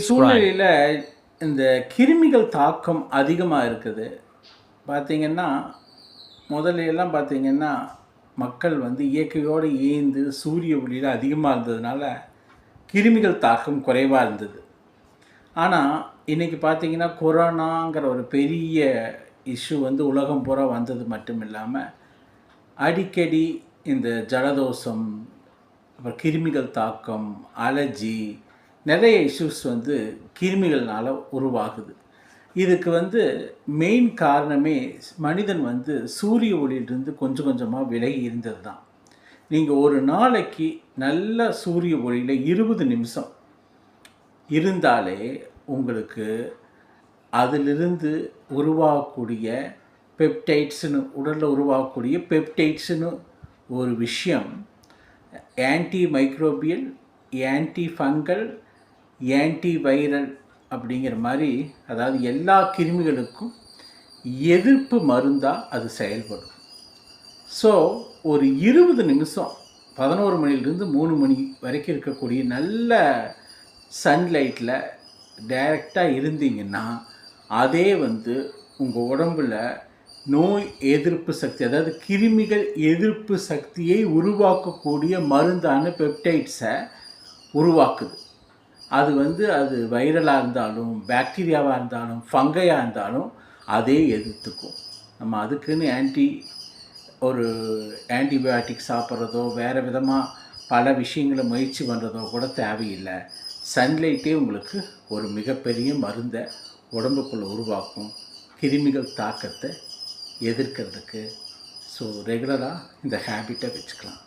சூழ்நிலையில் இந்த கிருமிகள் தாக்கம் அதிகமாக இருக்குது. பார்த்திங்கன்னா முதலையெல்லாம் பார்த்திங்கன்னா மக்கள் வந்து இயற்கையோடு ஏந்து சூரிய ஒளியில் அதிகமாக இருந்ததுனால கிருமிகள் தாக்கம் குறைவாக இருந்தது. ஆனால் இன்றைக்கி பார்த்திங்கன்னா கொரோனாங்கிற ஒரு பெரிய இஷ்யூ வந்து உலகம் பூரா வந்தது மட்டும் இல்லாமல் அடிக்கடி இந்த ஜலதோஷம், அப்புறம் கிருமிகள் தாக்கம், அலர்ஜி, நிறைய இஷ்யூஸ் வந்து கிருமிகள்னால் உருவாகுது. இதுக்கு வந்து மெயின் காரணமே மனிதன் வந்து சூரிய ஒளியிலிருந்து கொஞ்சம் கொஞ்சமாக விலகி இருந்தது தான். நீங்கள் ஒரு நாளைக்கு நல்ல சூரிய ஒளியில் 20 நிமிஷம் இருந்தாலே உங்களுக்கு அதிலிருந்து உருவாகக்கூடிய பெப்டைட்ஸ்னு உடலில் உருவாகக்கூடிய பெப்டைட்ஸ்னு ஒரு விஷயம் anti microbial, anti fungal, anti viral அப்படிங்கிற மாதிரி, அதாவது எல்லா கிருமிகளுக்கும் எதிர்ப்பு மருந்தாக அது செயல்படும். ஸோ ஒரு 20 நிமிஷம் 11 மணிலேருந்து 3 மணி வரைக்கும் இருக்கக்கூடிய நல்ல சன்லைட்டில் டைரெக்டாக இருந்தீங்கன்னா அதே வந்து உங்கள் உடம்பில் நோய் எதிர்ப்பு சக்தி, அதாவது கிருமிகள் எதிர்ப்பு சக்தியை உருவாக்கக்கூடிய மருந்தான பெப்டைட்ஸை உருவாக்குது. அது வந்து அது வைரலாக இருந்தாலும், பாக்டீரியாவாக இருந்தாலும், ஃபங்கையாக இருந்தாலும் அதே எதிர்த்துக்கும். நம்ம அதுக்குன்னு ஒரு ஆன்டிபயோட்டிக் சாப்பிட்றதோ வேறு விதமாக பல விஷயங்களை முயற்சி பண்ணுறதோ கூட தேவையில்லை. சன்லைட்டே உங்களுக்கு ஒரு மிகப்பெரிய மருந்தை உடம்புக்குள்ளே உருவாக்கும், கிருமிகள் தாக்கத்தை எதிர்க்கிறதுக்கு. ஸோ ரெகுலராக இந்த ஹேபிட்டை வச்சுக்கலாம்.